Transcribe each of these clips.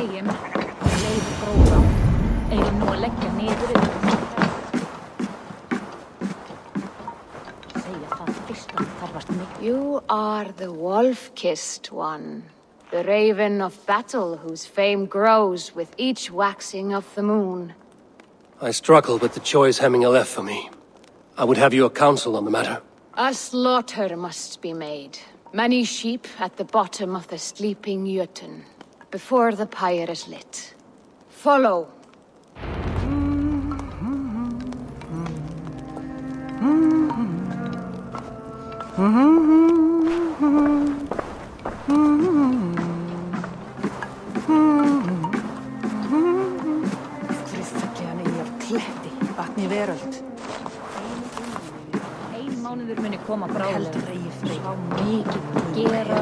segjum, leifur grófa, eigum nú að leggja niður yfir. Segja það fyrst og þarfast mig. You are the wolf-kissed one, the raven of battle whose fame grows with each waxing of the moon. I struggle with the choice hemming a left for me. I would have your counsel on the matter. A slaughter must be made. Many sheep at the bottom of the sleeping Jötun, before the pyre is lit. Follow. Vatni veröld. Ein mánuður muni koma bráðlega. Heldur eigi frey. Svo mikið gera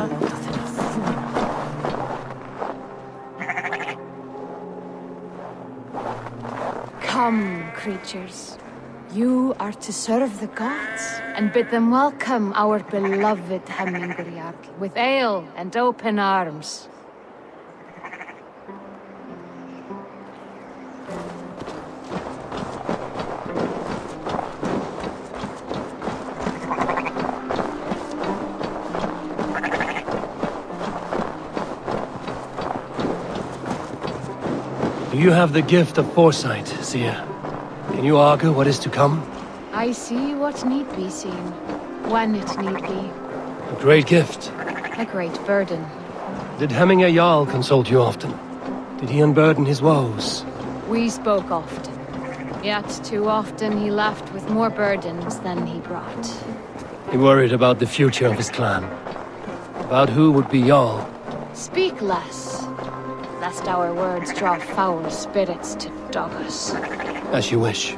Come, creatures. You are to serve the gods, and bid them welcome our beloved Hemmingur with ale and open arms. You have the gift of foresight, seer. Can you argue what is to come? I see what need be seen, when it need be. A great gift. A great burden. Did Hemminger Jarl consult you often? Did he unburden his woes? We spoke often, yet too often he left with more burdens than he brought. He worried about the future of his clan. About who would be Jarl. Speak less, lest our words draw foul spirits to dog us. As you wish.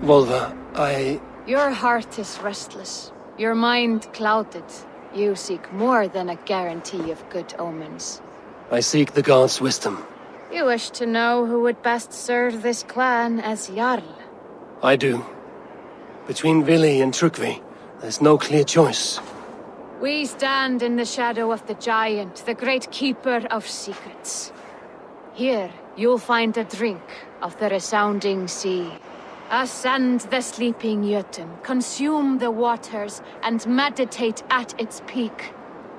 Volva, Your heart is restless. Your mind clouded. You seek more than a guarantee of good omens. I seek the gods' wisdom. You wish to know who would best serve this clan as Jarl. I do. Between Vili and Trukvi, there's no clear choice. We stand in the shadow of the giant, the great keeper of secrets. Here, you'll find a drink of the resounding sea. Ascend the sleeping Jötun, consume the waters, and meditate at its peak.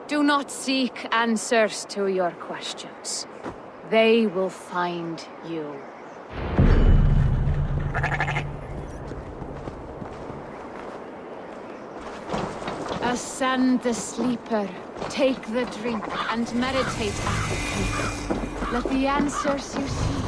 Do not seek answers to your questions. They will find you. Ascend the sleeper, take the drink, and meditate at the peak. Let the answers you seek.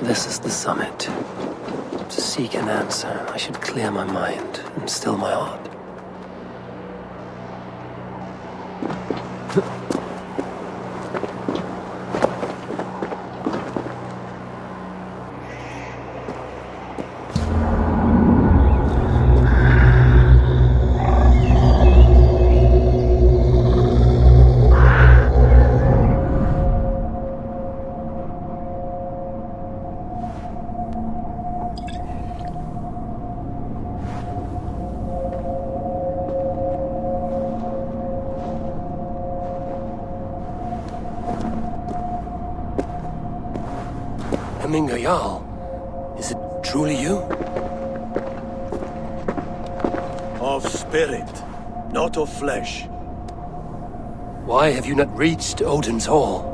This is the summit. To seek an answer, I should clear my mind and still my heart. Jarl, is it truly you? Of spirit, not of flesh. Why have you not reached Odin's Hall?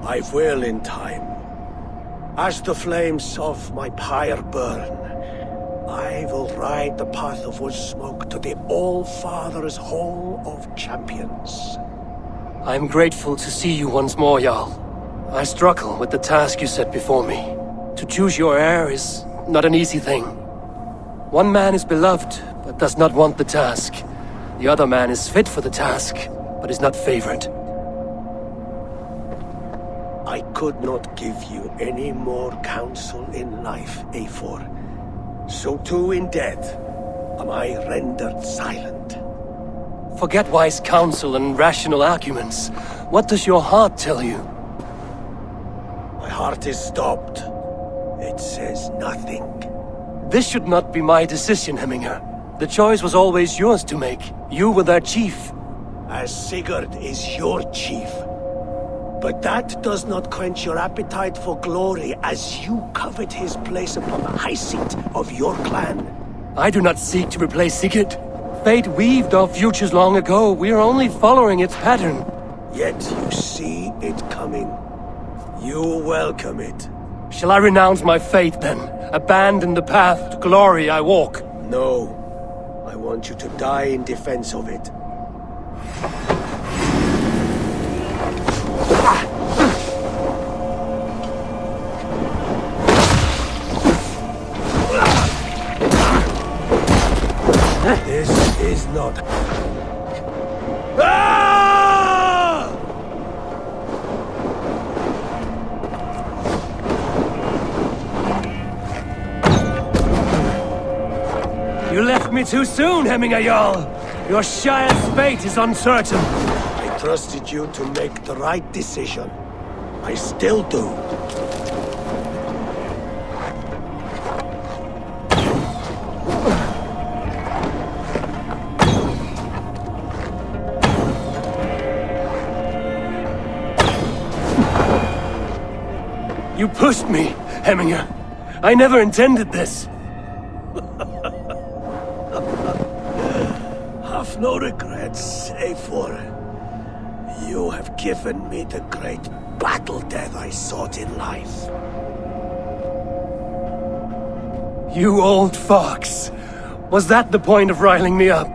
I will in time. As the flames of my pyre burn, I will ride the path of wood smoke to the All-Father's Hall of Champions. I am grateful to see you once more, Jarl. I struggle with the task you set before me. To choose your heir is not an easy thing. One man is beloved, but does not want the task. The other man is fit for the task, but is not favored. I could not give you any more counsel in life, Eivor. So too in death am I rendered silent. Forget wise counsel and rational arguments. What does your heart tell you? My heart is stopped. It says nothing. This should not be my decision, Hemminger. The choice was always yours to make. You were their chief. As Sigurd is your chief. But that does not quench your appetite for glory as you covet his place upon the high seat of your clan. I do not seek to replace Sigurd. Fate weaved our futures long ago. We are only following its pattern. Yet you see it coming. You welcome it. Shall I renounce my faith then? Abandon the path to glory I walk? No. I want you to die in defense of it. This is not... Ah! You left me too soon, Hemminger Jarl. Your Shire's fate is uncertain. I trusted you to make the right decision. I still do. You pushed me, Hemminger. I never intended this. Have no regrets, Eivor. You have given me the great battle death I sought in life. You old fox. Was that the point of riling me up?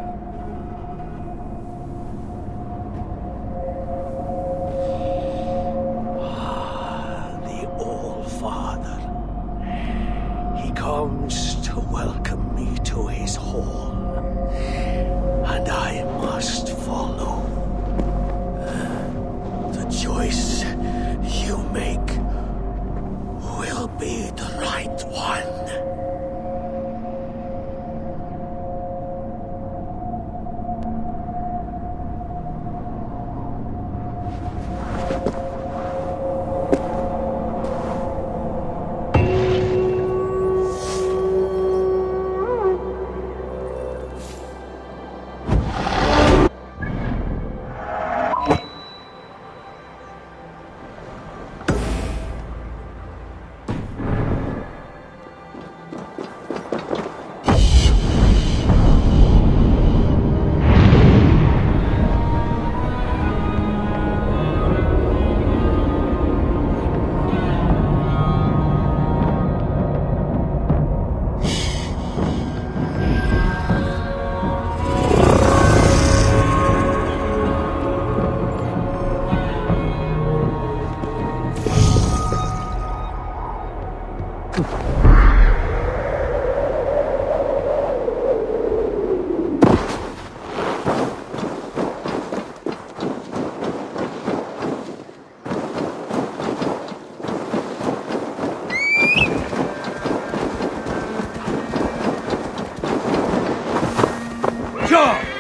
The All-Father. He comes to welcome me to his hall. And I must follow. The choice you make will be the right one. Jaw!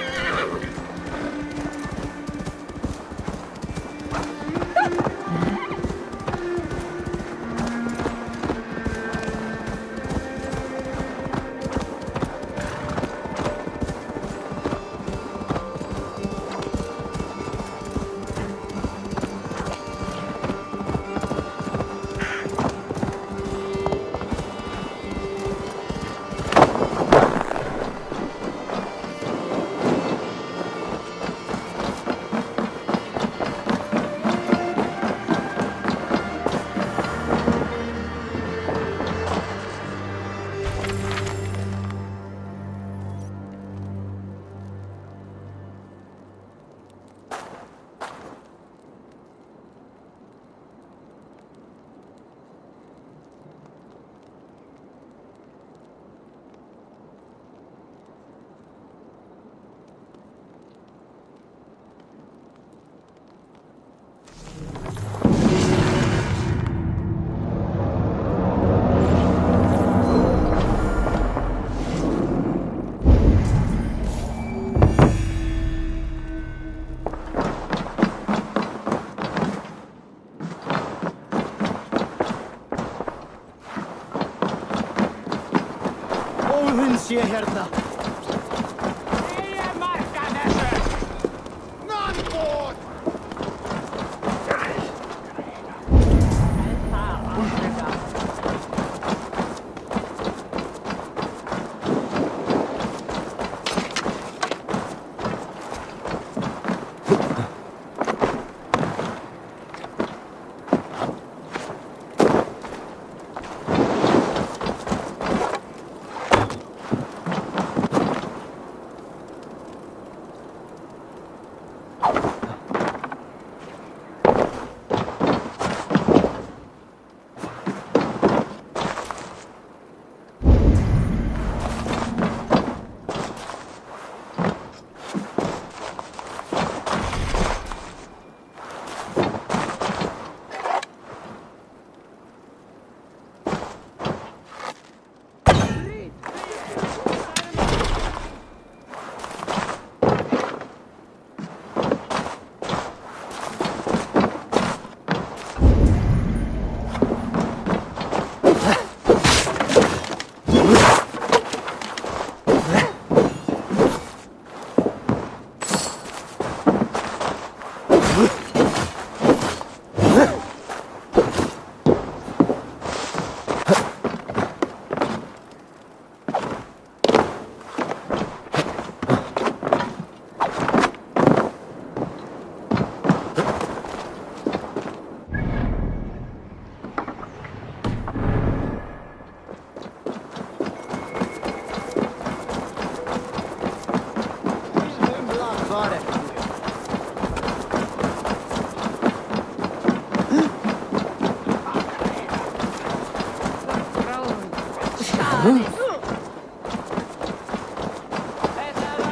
sé hérna.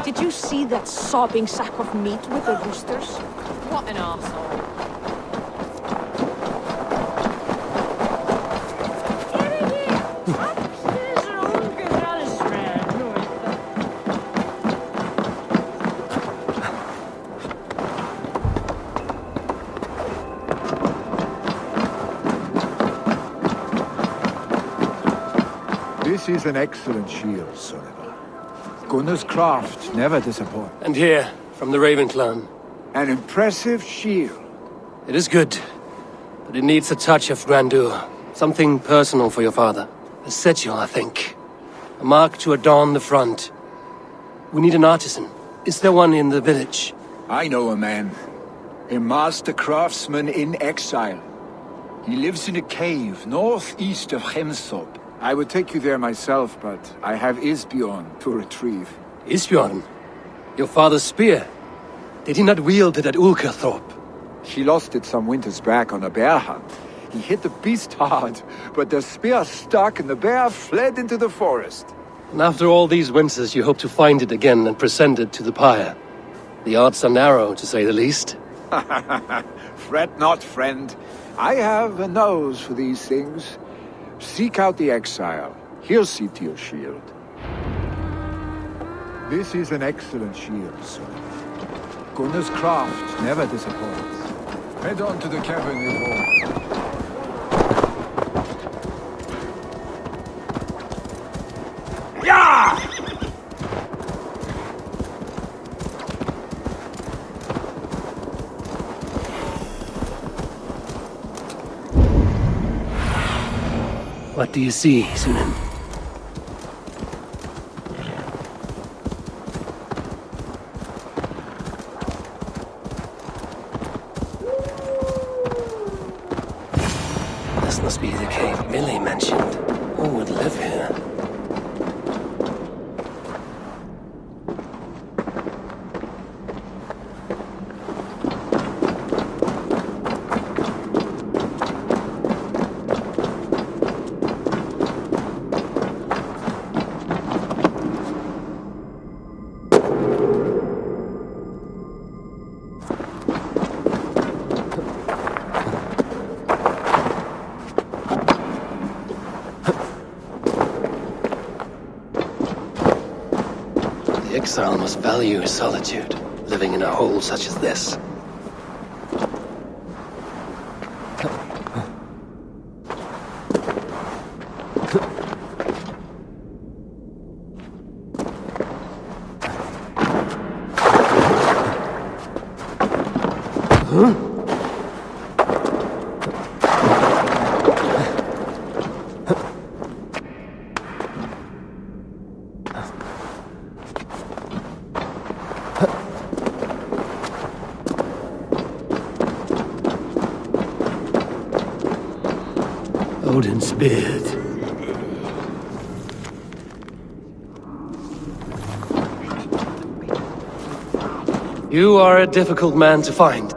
Did you see that sobbing sack of meat with the roosters? What an arsehole. This is an excellent shield, Sullivan. Gunnar's craft never disappoint. And here, from the Raven clan. An impressive shield. It is good, but it needs a touch of grandeur. Something personal for your father. A sigil, I think. A mark to adorn the front. We need an artisan. Is there one in the village? I know a man. A master craftsman in exile. He lives in a cave northeast of Hemsop. I would take you there myself, but I have Isbjorn to retrieve. Isbjorn? Your father's spear? Did he not wield it at Ulkerthorpe? She lost it some winters back on a bear hunt. He hit the beast hard, but the spear stuck and the bear fled into the forest. And after all these winters, you hope to find it again and present it to the pyre. The odds are narrow, to say the least. Fret not, friend. I have a nose for these things. Seek out the exile. He'll see to your shield. This is an excellent shield, sir. Gunnar's craft never disappoints. Head on to the cavern, Eivor. What do you see, Sunan? This must be the cave Billy mentioned. Who would live here? The exile must value his solitude, living in a hole such as this. Odin's beard. You are a difficult man to find.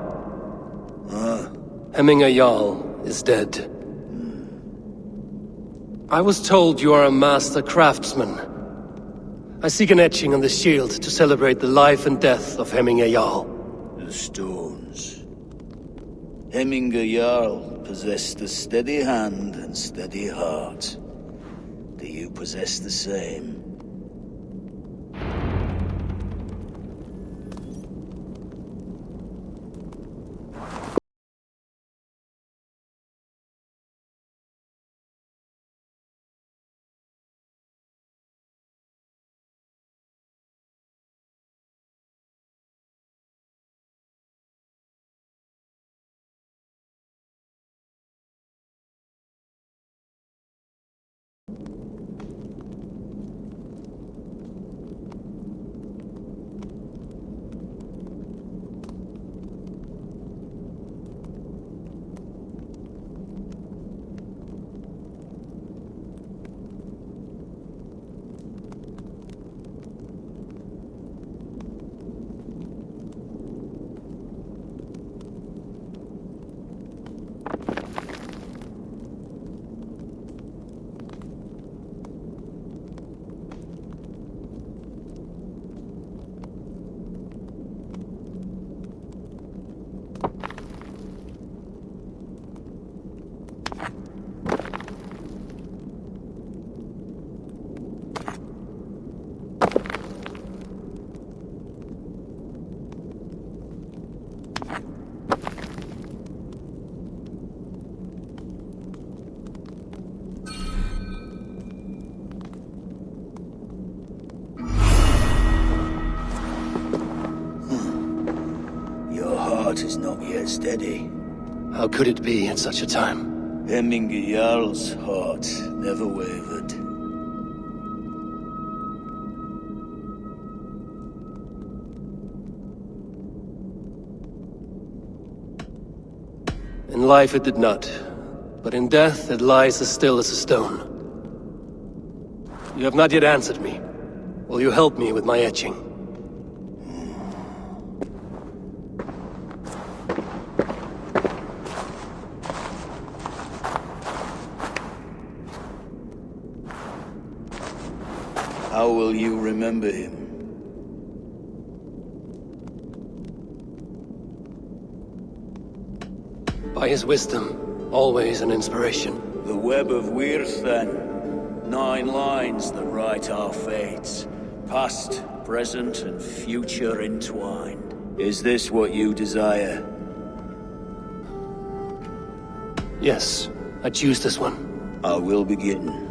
Hemminger Jarl is dead. I was told you are a master craftsman. I seek an etching on the shield to celebrate the life and death of Hemminger Jarl. The stones. Hemminger Jarl possessed a steady hand and steady heart. Do you possess the same? Is not yet steady. How could it be at such a time? Hemminger Jarl's heart never wavered. In life it did not, but in death it lies as still as a stone. You have not yet answered me. Will you help me with my etching? How will you remember him? By his wisdom, always an inspiration. The web of Wirth, then. 9 lines that write our fates. Past, present, and future entwined. Is this what you desire? Yes, I choose this one. I will begin.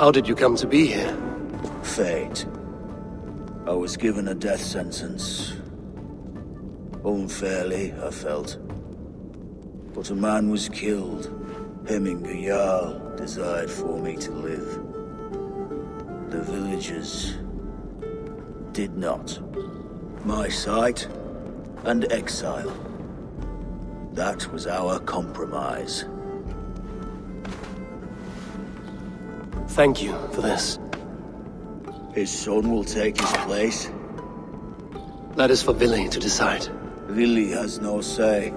How did you come to be here? Fate. I was given a death sentence. Unfairly, I felt. But a man was killed. Hemminger Jarl desired for me to live. The villagers did not. My sight and exile. That was our compromise. Thank you for this. His son will take his place. That is for Vili to decide. Vili has no say.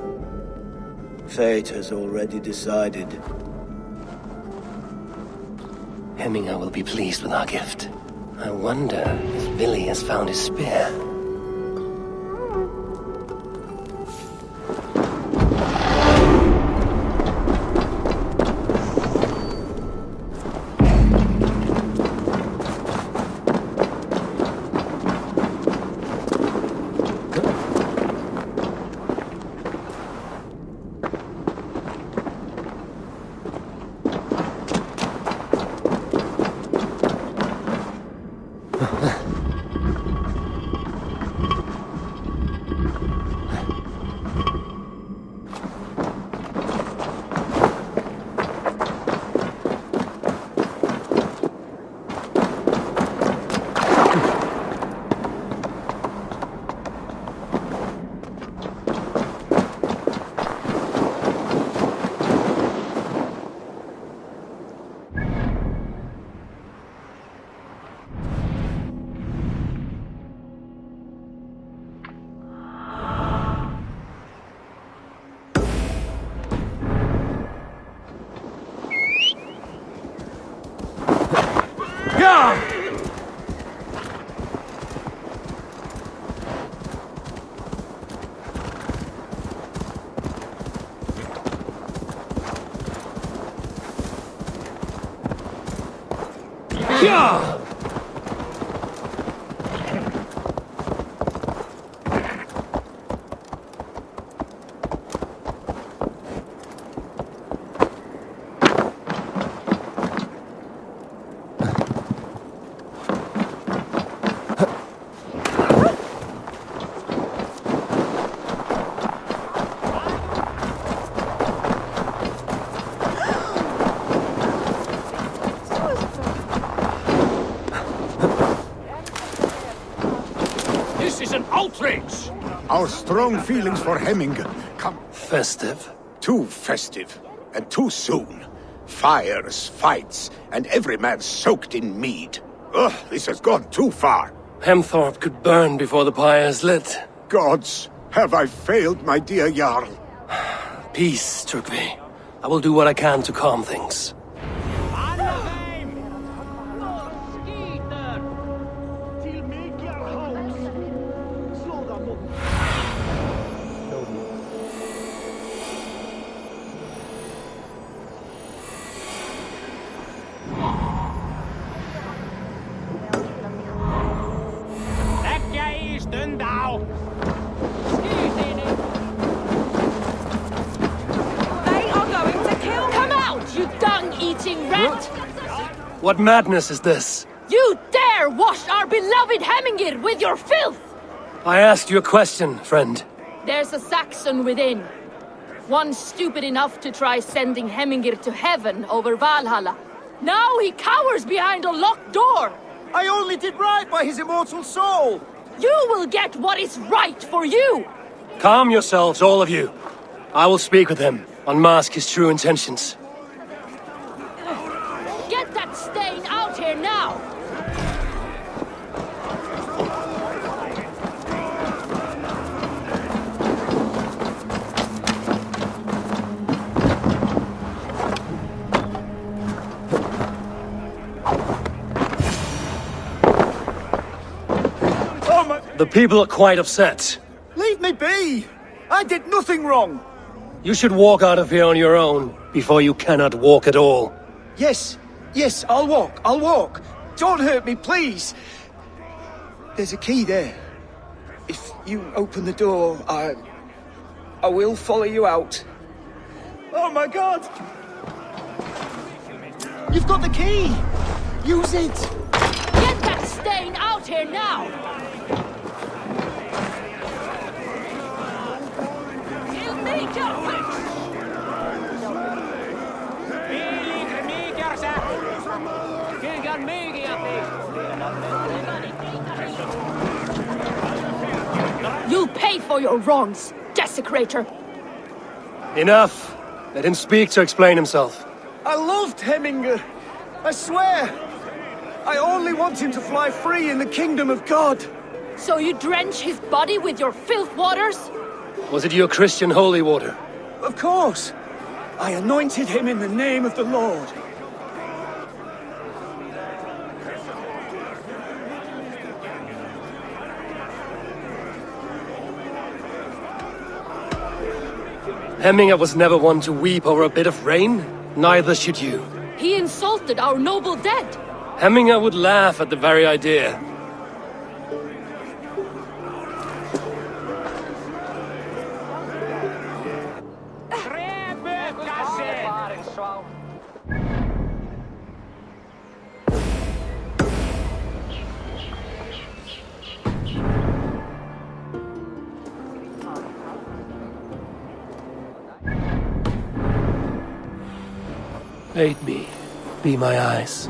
Fate has already decided. Hemminger will be pleased with our gift. I wonder if Vili has found his spear. Our strong feelings for Hemminger come Festive? too festive and too soon. Fires, fights, and every man soaked in mead. Ugh, this has gone too far. Hemthorpe could burn before the pyre is lit. Gods, have I failed my dear Jarl? Peace, Turkvi. I will do what I can to calm things. What madness is this? You dare wash our beloved Hemminger with your filth! I asked you a question, friend. There's a Saxon within. One stupid enough to try sending Hemminger to heaven over Valhalla. Now he cowers behind a locked door! I only did right by his immortal soul! You will get what is right for you! Calm yourselves, all of you. I will speak with him, unmask his true intentions. Get that stain out here now! Oh my... The people are quite upset. Leave me be! I did nothing wrong! You should walk out of here on your own, before you cannot walk at all. Yes, I'll walk. Don't hurt me, please! There's a key there. If you open the door, I will follow you out. Oh my god! You've got the key! Use it! Get that stain out here now! He'll make your witch! You'll pay for your wrongs, desecrator! Enough! Let him speak to explain himself. I loved Hemminger! I swear! I only want him to fly free in the kingdom of God! So you drench his body with your filth waters? Was it your Christian holy water? Of course! I anointed him in the name of the Lord. Hemminger was never one to weep over a bit of rain. Neither should you. He insulted our noble dead! Hemminger would laugh at the very idea. Aid me. Be my eyes.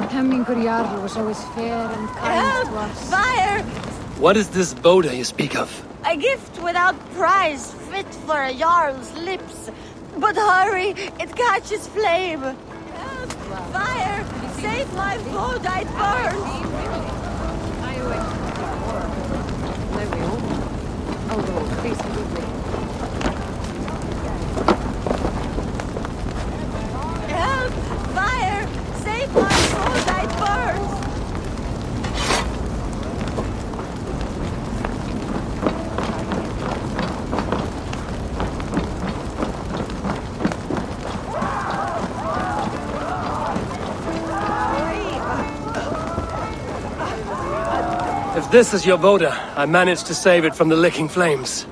Hemmingur Jarl was always fair and kind to us. Fire! What is this Boda you speak of? A gift without price, fit for a Jarl's lips. But hurry, it catches flame. Help! Fire! Save my food, I burn! Help! Fire! Save my food, I burn! If this is your Boda, I managed to save it from the licking flames.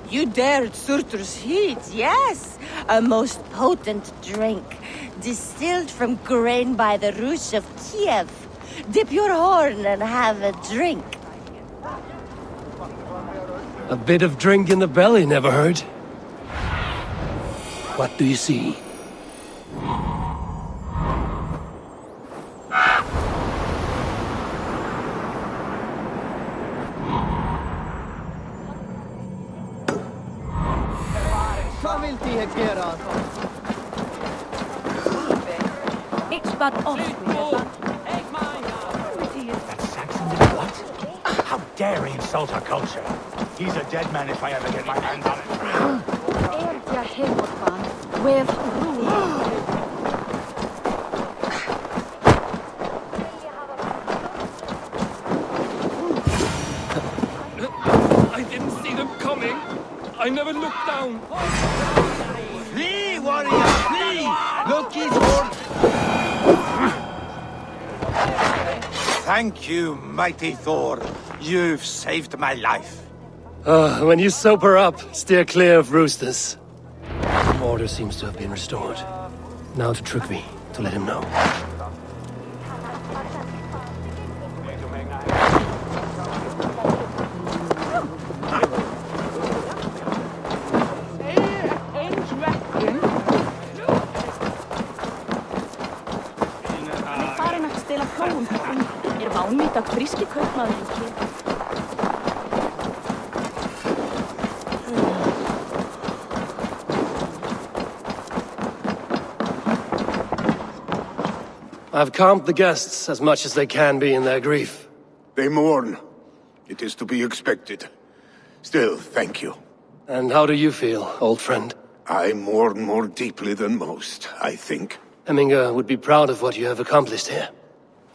You dared Surtur's heat, yes. A most potent drink, distilled from grain by the Rus of Kiev. Dip your horn and have a drink. A bit of drink in the belly never hurt. What do you see? It's but off. That Saxon did what? How dare he insult our culture? He's a dead man if I ever get my hands on I didn't see them coming. I never looked down. Flee, warrior, flee! Look eastward! Thank you, mighty Thor. You've saved my life. When you sober up, steer clear of roosters. Order seems to have been restored. Now to Trugvi, to let him know. Vánvitað gríski kaupmaðurinn hér. I've calmed the guests as much as they can be in their grief. They mourn. It is to be expected. Still, thank you. And how do you feel, old friend? I mourn more deeply than most, I think. Hemminger would be proud of what you have accomplished here.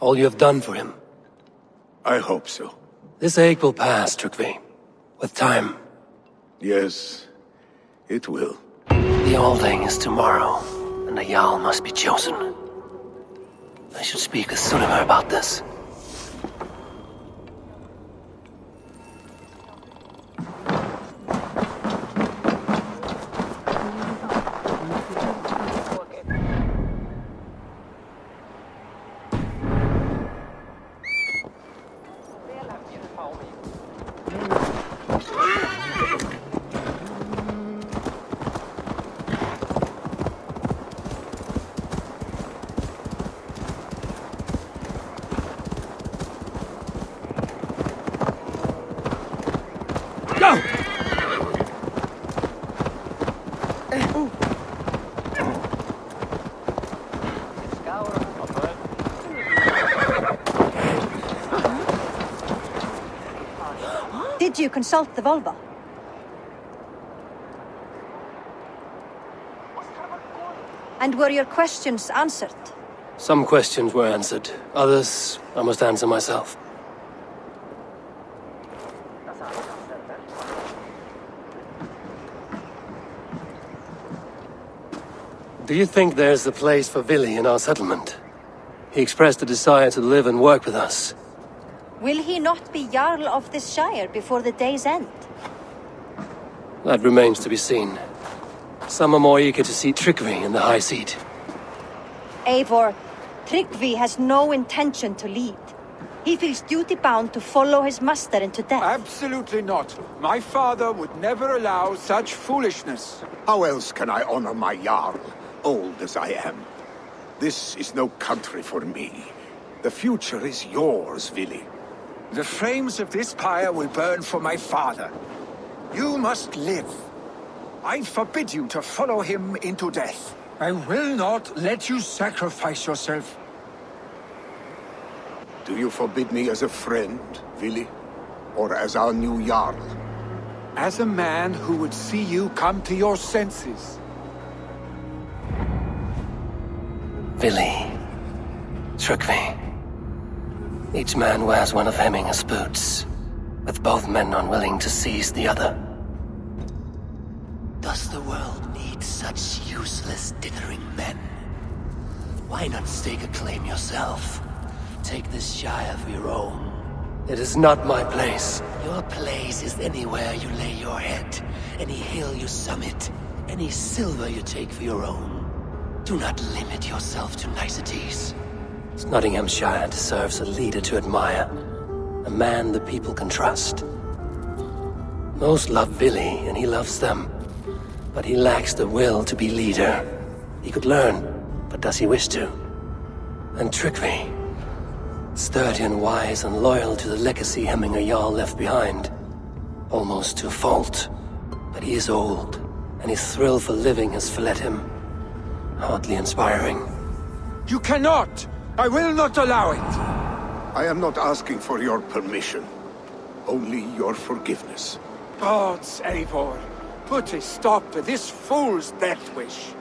All you have done for him. I hope so. This ache will pass, Trygve. With time. Yes, it will. The Alding is tomorrow, and a Jarl must be chosen. I should speak with Sunnema about this. Did you consult the vulva? And were your questions answered? Some questions were answered. Others, I must answer myself. Do you think there's a place for Vili in our settlement? He expressed a desire to live and work with us. Will he not be Jarl of this shire before the day's end? That remains to be seen. Some are more eager to see Trygve in the high seat. Eivor, Trygve has no intention to lead. He feels duty-bound to follow his master into death. Absolutely not. My father would never allow such foolishness. How else can I honor my Jarl, old as I am? This is no country for me. The future is yours, Vili. The flames of this pyre will burn for my father. You must live. I forbid you to follow him into death. I will not let you sacrifice yourself. Do you forbid me as a friend, Vili? Or as our new Jarl? As a man who would see you come to your senses. Vili. Trygve. Each man wears one of Hemminger's boots, with both men unwilling to seize the other. Does the world need such useless dithering men? Why not stake a claim yourself? Take this shire for your own. It is not my place. Your place is anywhere you lay your head, any hill you summit, any silver you take for your own. Do not limit yourself to niceties. Nottinghamshire deserves a leader to admire. A man the people can trust. Most love Vili, and he loves them. But he lacks the will to be leader. He could learn, but does he wish to? And Trygve. Sturdy and wise and loyal to the legacy Hemminger Jarl left behind. Almost to a fault. But he is old, and his thrill for living has fled him. Hardly inspiring. You cannot! I will not allow it! I am not asking for your permission. Only your forgiveness. Gods, Eivor, put a stop to this fool's death wish.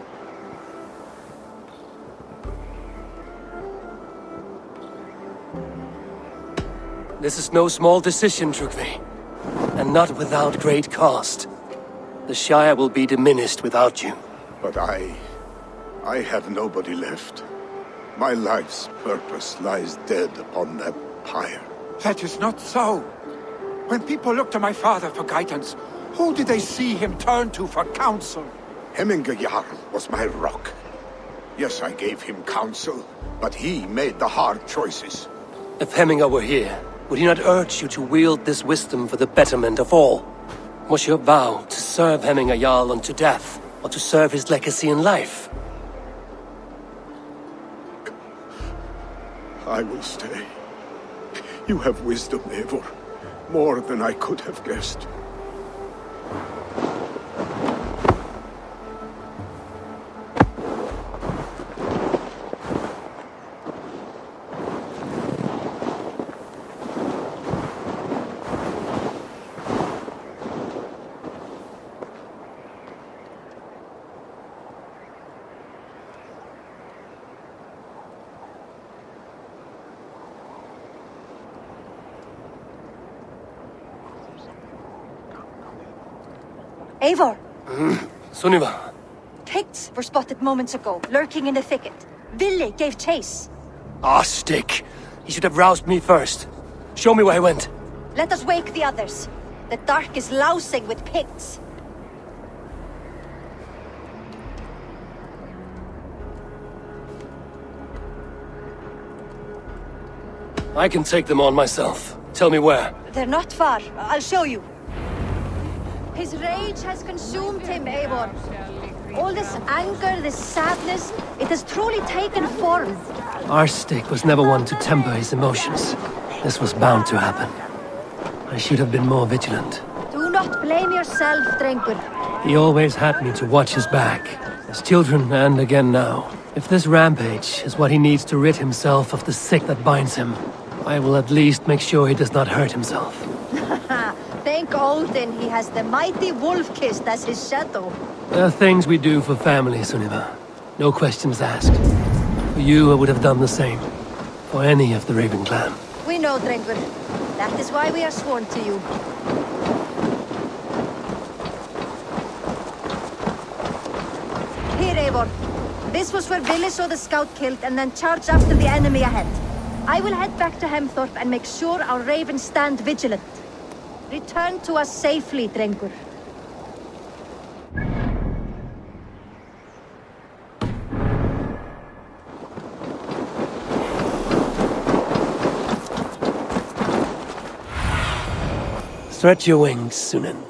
This is no small decision, Trygve. And not without great cost. The Shire will be diminished without you. But I have nobody left. My life's purpose lies dead upon that pyre. That is not so. When people look to my father for guidance, who did they see him turn to for counsel? Hemminger Jarl was my rock. Yes, I gave him counsel, but he made the hard choices. If Hemminger were here, would he not urge you to wield this wisdom for the betterment of all? Was your vow to serve Hemminger Jarl unto death, or to serve his legacy in life? I will stay. You have wisdom, Eivor. More than I could have guessed. Eivor, Sunniva. Picts were spotted moments ago, lurking in the thicket. Ville gave chase. Ah, stick. He should have roused me first. Show me where he went. Let us wake the others. The dark is lousing with Picts. I can take them on myself. Tell me where. They're not far. I'll show you. His rage has consumed him, Eivor. All this anger, this sadness, it has truly taken form. Our stick was never one to temper his emotions. This was bound to happen. I should have been more vigilant. Do not blame yourself, Drengur. He always had me to watch his back. As children and again now. If this rampage is what he needs to rid himself of the sick that binds him, I will at least make sure he does not hurt himself. Thank Odin he has the mighty Wolf-Kissed as his shadow. There are things we do for family, Sunniva. No questions asked. For you, I would have done the same. For any of the Raven clan. We know, Drengur. That is why we are sworn to you. Here, Eivor. This was where Ville saw the scout killed and then charged after the enemy ahead. I will head back to Hemthorpe and make sure our ravens stand vigilant. Return to us safely, Drengur. Stretch your wings, Sunan.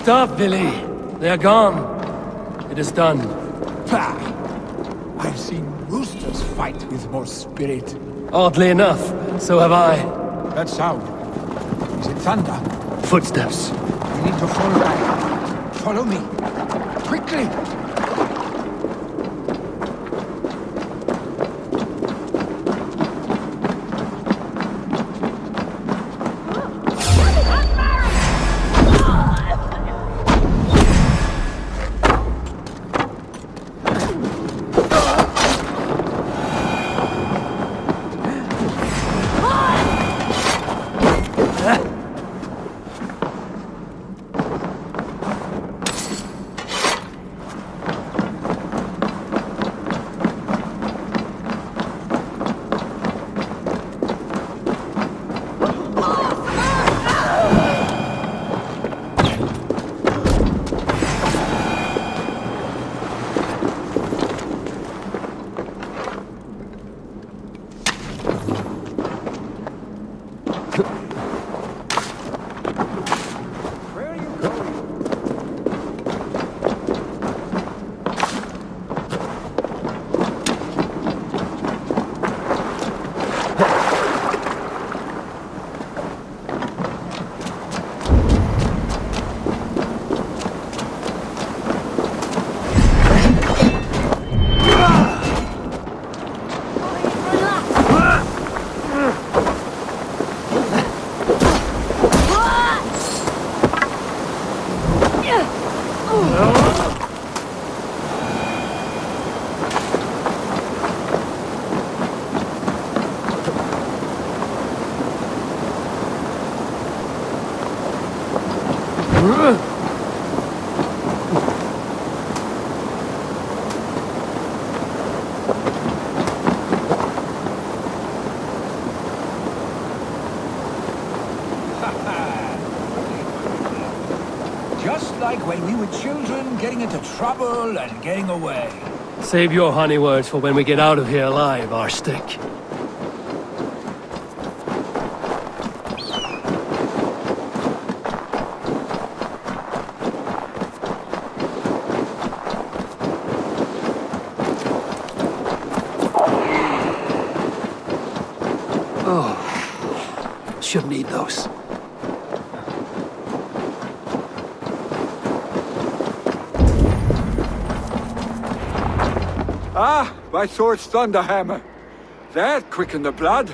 Stop, Billy. They are gone. It is done. Pah! I've seen roosters fight with more spirit. Oddly enough, so have I. That sound. Is it thunder? Footsteps. We need to fall back. Follow me. Quickly! Just like when we were children, getting into trouble and getting away. Save your honey words for when we get out of here alive, our stick. Oh, should need those. Ah, my sword's thunderhammer. That quickened the blood.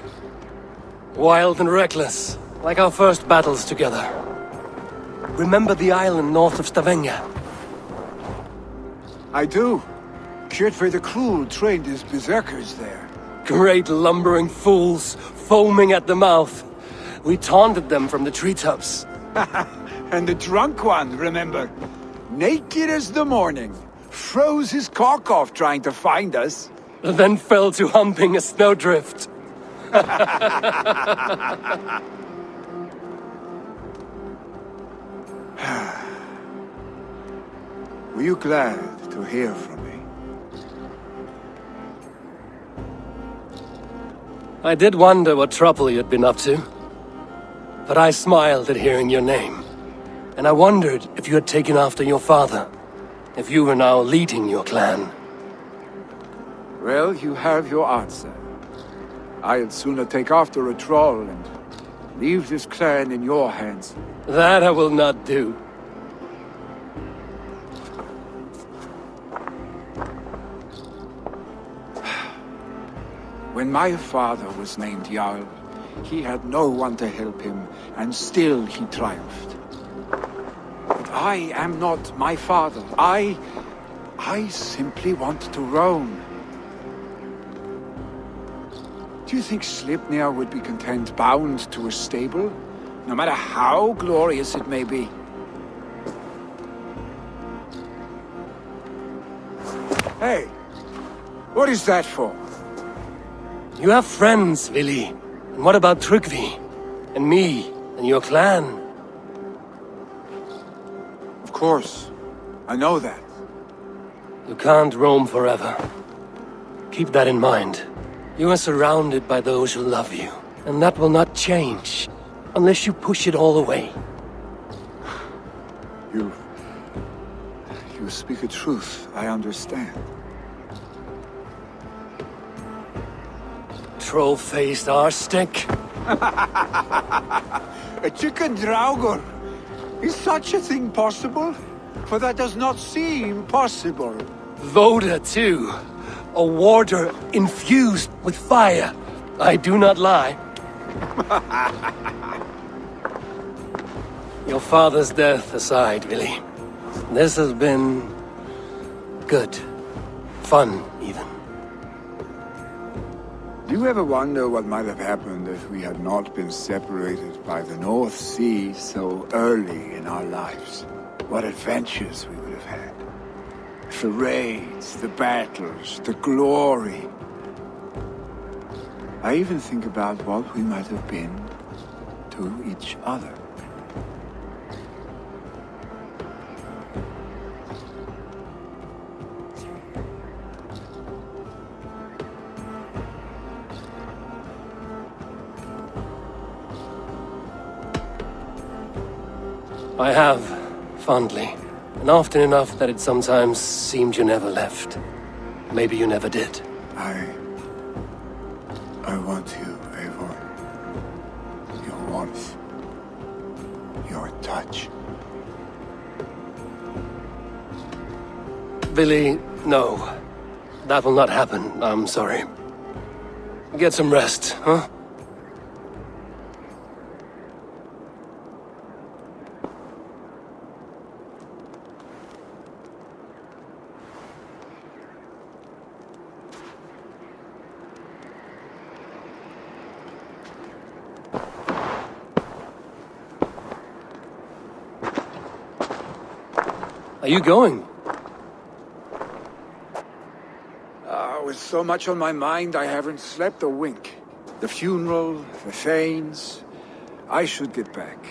Wild and reckless, like our first battles together. Remember the island north of Stavanger? I do. Kjotve the Cruel trained his berserkers there. Great lumbering fools, foaming at the mouth. We taunted them from the treetops. And the drunk one, remember? Naked as the morning. Froze his cock off trying to find us. Then fell to humping a snowdrift. Were you glad to hear from me? I did wonder what trouble you'd been up to. But I smiled at hearing your name. And I wondered if you had taken after your father. If you were now leading your clan. Well, you have your answer. I'd sooner take after a troll and leave this clan in your hands. That I will not do. When my father was named Jarl, he had no one to help him, and still he triumphed. But I am not my father. I simply want to roam. Do you think Sleipnir would be content bound to a stable? No matter how glorious it may be? Hey, what is that for? You have friends, Vili. And what about Tryggvi? And me? And your clan? Of course. I know that. You can't roam forever. Keep that in mind. You are surrounded by those who love you. And that will not change. Unless you push it all away. You speak a truth. I understand. Troll-faced arse-stick. A chicken draugur. Is such a thing possible? For that does not seem possible. Voda, too. A warder infused with fire. I do not lie. Your father's death aside, Vili. This has been... good. Fun, even. Do you ever wonder what might have happened if we had not been separated by the North Sea so early in our lives? What adventures we would have had. The raids, the battles, the glory. I even think about what we might have been to each other. I have, fondly. And often enough that it sometimes seemed you never left. Maybe you never did. I want you, Eivor. Your warmth. Your touch. Vili, no. That will not happen, I'm sorry. Get some rest, huh? Are you going? With so much on my mind, I haven't slept a wink. The funeral, the Thanes. I should get back.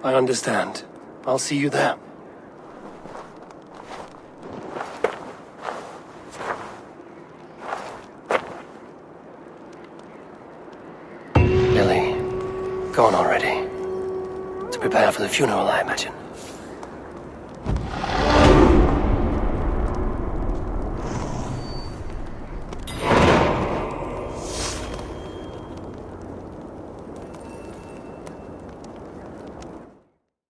I understand. I'll see you there. Billy, gone already. To prepare for the funeral, I imagine.